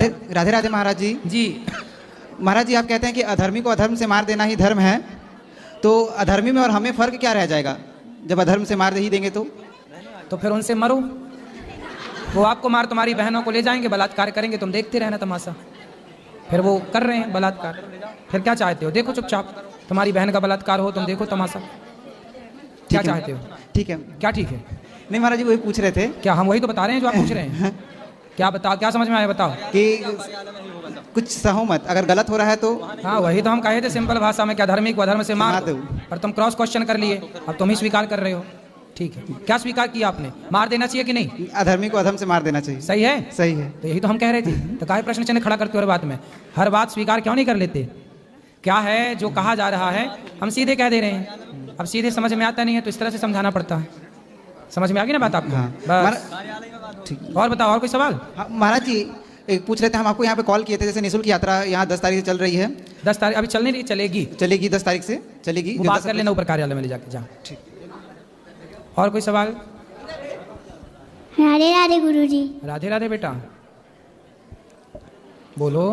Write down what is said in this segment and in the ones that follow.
राधे राधे राधे महाराज जी। जी महाराज जी, आप कहते हैं कि अधर्मी को अधर्म से मार देना ही धर्म है, तो अधर्मी में और हमें फर्क क्या रह जाएगा जब अधर्म से मार ही देंगे तो फिर उनसे मरो। वो आपको मार, तुम्हारी बहनों को ले जाएंगे, बलात्कार करेंगे, तुम देखते रहना तमाशा। फिर वो कर रहे हैं बलात्कार, फिर क्या चाहते हो? देखो चुपचाप, तुम्हारी बहन का बलात्कार हो, तुम देखो तमाशा। क्या चाहते हो? ठीक है। क्या ठीक है? नहीं महाराज जी, वही पूछ रहे थे। क्या हम वही तो बता रहे हैं जो आप पूछ रहे हैं? क्या बताओ, क्या समझ में आया बताओ? कि कुछ सहमत, अगर गलत हो रहा है तो। हाँ वही तो हम कहे थे सिंपल भाषा में, क्या धर्मी को अधर्म से मार दो। पर तुम क्रॉस क्वेश्चन कर लिए, अब तुम ही स्वीकार कर रहे हो। ठीक है, क्या स्वीकार किया आपने? मार देना चाहिए कि नहीं? अधर्मी को अधर्म से मार देना चाहिए। सही है, सही है। तो यही तो हम कह रहे थे। तो काहे प्रश्न चिन्ह खड़ा करते हो हर बात में? हर बात स्वीकार क्यों नहीं कर लेते? क्या है जो कहा जा रहा है हम सीधे कह दे रहे हैं। अब सीधे समझ में आता नहीं है तो इस तरह से समझाना पड़ता है। समझ में आ गई ना बात आपको? हाँ। बस और बताओ, और कोई सवाल? महाराज जी, एक पूछ रहे थे, हम आपको यहाँ पे कॉल किए थे, जैसे निःशुल्क यात्रा यहाँ 10 तारीख से चल रही है। 10 तारीख अभी चल नहीं रही? चलेगी 10 तारीख से चलेगी। वो बात कर लेना ऊपर कार्यालय में ले जाके। जा ठीक। और कोई सवाल? राधे राधे गुरुजी। राधे राधे बेटा, बोलो।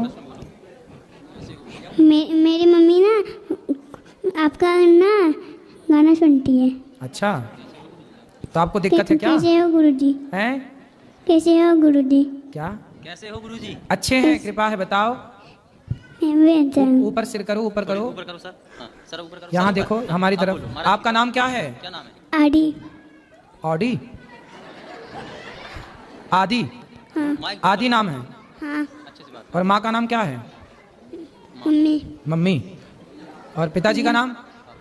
मेरी मम्मी ना आपका ना गाना सुनती है। अच्छा, तो आपको दिक्कत है क्या? कैसे हो गुरुजी? हैं? कैसे हो गुरुजी? क्या कैसे हो गुरुजी? अच्छे हैं, कृपा है, बताओ। ऊपर सिर करो, ऊपर करो, ऊपर करो सर। हाँ, सर ऊपर करो। यहाँ देखो हमारी तरफ। आपका नाम क्या है? क्या नाम है? आदि। ऑडी? आदि? हाँ। आदि नाम है? हाँ। अच्छे से बात। और माँ का नाम क्या है? मम्मी। मम्मी। और पिताजी का नाम?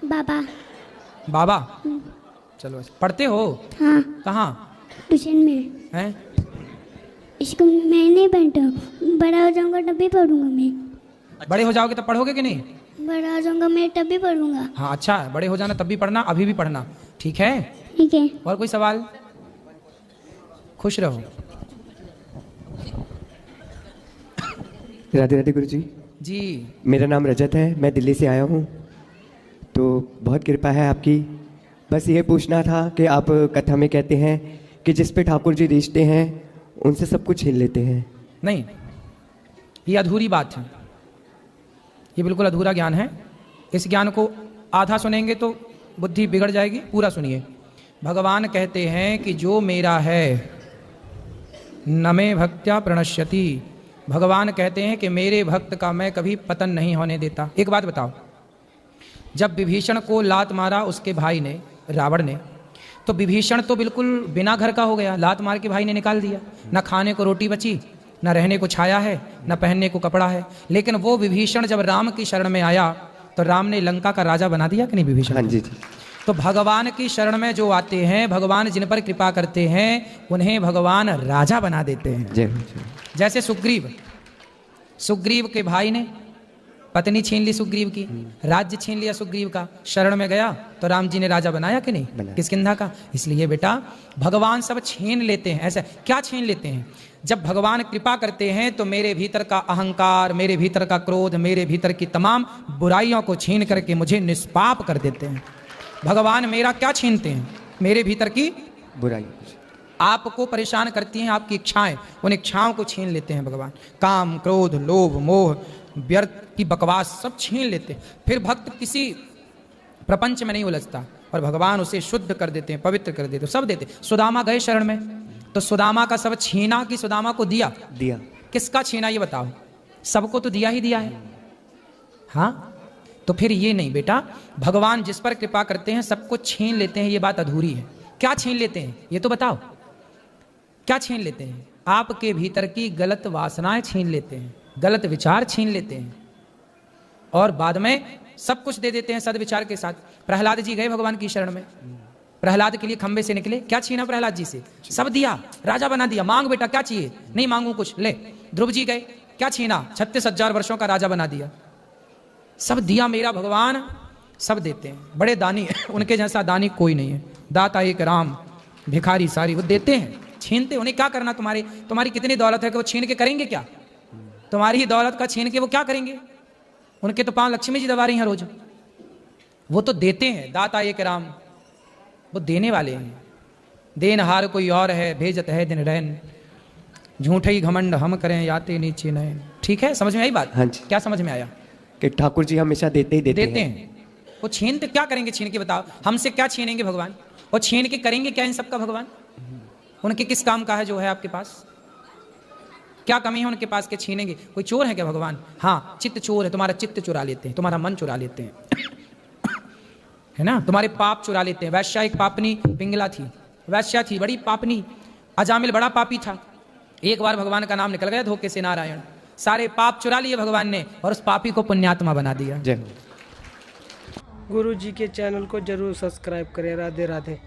बाबा। बाबा। चलो, पढ़ते हो? हाँ। कहाँ? ट्यूशन में। हैं? इसको मैं नहीं पढ़ता हूँ, बड़ा हो जाऊंगा तब भी पढ़ूंगा मैं। बड़े हो जाओगे तब पढ़ोगे कि नहीं? बड़ा हो जाऊंगा मैं तब भी पढ़ूंगा। हाँ अच्छा है, बड़े हो जाना तब भी पढ़ना, अभी भी पढ़ना, ठीक है? ठीक है। और कोई सवाल? खुश रहो। राधे राधे गुरुजी। जी मेरा नाम रजत है, मैं दिल्ली से आया हूँ। तो बहुत कृपा है आपकी। बस ये पूछना था कि आप कथा में कहते हैं कि जिस पे ठाकुर जी रिश्ते हैं उनसे सब कुछ छीन लेते हैं। नहीं, ये अधूरी बात है, ये बिल्कुल अधूरा ज्ञान है। इस ज्ञान को आधा सुनेंगे तो बुद्धि बिगड़ जाएगी, पूरा सुनिए। भगवान कहते हैं कि जो मेरा है न मे भक्त्या प्रणश्यति। भगवान कहते हैं कि मेरे भक्त का मैं कभी पतन नहीं होने देता। एक बात बताओ, जब विभीषण को लात मारा उसके भाई ने, रावण ने, तो विभीषण तो बिल्कुल बिना घर का हो गया, लात मार के भाई ने निकाल दिया। न खाने को रोटी बची, न रहने को छाया है, न पहनने को कपड़ा है। लेकिन वो विभीषण जब राम की शरण में आया तो राम ने लंका का राजा बना दिया कि नहीं विभीषण? हाँ जी जी। तो भगवान की शरण में जो आते हैं, भगवान जिन पर कृपा करते हैं उन्हें भगवान राजा बना देते हैं। जय जय। जैसे सुग्रीव के भाई ने पत्नी छीन ली सुग्रीव की, राज्य छीन लिया सुग्रीव का, शरण में गया तो राम जी ने राजा बनाया कि नहीं? किष्किंधा का। इसलिए बेटा भगवान सब छीन लेते हैं। ऐसा क्या छीन लेते हैं? जब भगवान कृपा करते हैं तो मेरे भीतर का अहंकार, मेरे भीतर का क्रोध, मेरे भीतर की तमाम बुराइयों को छीन करके मुझे निष्पाप कर देते हैं। भगवान मेरा क्या छीनते हैं? मेरे भीतर की बुराई आपको परेशान करती हैं आपकी इच्छाएं, उन इच्छाओं को छीन लेते हैं भगवान। काम, क्रोध, लोभ, मोह, व्यर्थ की बकवास सब छीन लेते हैं। फिर भक्त किसी प्रपंच में नहीं उलझता और भगवान उसे शुद्ध कर देते हैं, पवित्र कर देते हैं, सब देते। सुदामा गए शरण में तो सुदामा का सब छीना कि सुदामा को दिया? दिया। किसका छीना ये बताओ? सबको तो दिया ही दिया है। हाँ, तो फिर ये नहीं बेटा, भगवान जिस पर कृपा करते हैं सबको छीन लेते हैं, ये बात अधूरी है। क्या छीन लेते हैं ये तो बताओ? क्या छीन लेते हैं? आपके भीतर की गलत वासनाएं छीन लेते हैं, गलत विचार छीन लेते हैं और बाद में सब कुछ दे देते हैं सदविचार के साथ। प्रहलाद जी गए भगवान की शरण में, प्रहलाद के लिए खंबे से निकले, क्या छीना प्रहलाद जी से? सब दिया, राजा बना दिया। मांग बेटा, क्या चाहिए? नहीं मांगू कुछ, ले। ध्रुव जी गए, क्या छीना? 36,000 वर्षों का राजा बना दिया। सब दिया मेरा भगवान, सब देते हैं, बड़े दानी उनके जैसा दानी कोई नहीं है। दाता एक राम, भिखारी सारी, वो देते हैं, छीनते। उन्हें क्या करना? तुम्हारी कितनी दौलत है कि वो छीन के करेंगे क्या? तुम्हारी ही दौलत का छीन के वो क्या करेंगे? उनके तो 5 लक्ष्मी जी दबा रही हैं रोज। वो तो देते हैं, दाता एक राम, वो देने वाले हैं। देनहार कोई और है, भेजत है दिन रैन। झूठे ही घमंड हम करें याते नीचे नए। ठीक है, समझ में आई बात? हाँ जी। क्या समझ में आया? कि ठाकुर जी हमेशा देते ही देते देते हैं। वो छीनते क्या करेंगे? छीन के बताओ, हमसे क्या छीनेंगे भगवान? और छीन के करेंगे क्या इन सबका भगवान? उनके किस काम का है जो है आपके पास? क्या कमी है उनके पास के छीनेंगे? कोई चोर है क्या भगवान? हाँ, चित्त चोर है, तुम्हारा चित्त चुरा लेते हैं, तुम्हारा मन चुरा लेते हैं, है ना? तुम्हारे पाप चुरा लेते हैं। वैश्या एक पापनी पिंगला थी, वैश्या थी बड़ी पापनी, अजामिल बड़ा पापी था। एक बार भगवान का नाम निकल गया धोखे से, नारायण, सारे पाप चुरा लिए भगवान ने और उस पापी को पुण्यात्मा बना दिया। जय हो। गुरु जी के चैनल को जरूर सब्सक्राइब करें। राधे राधे।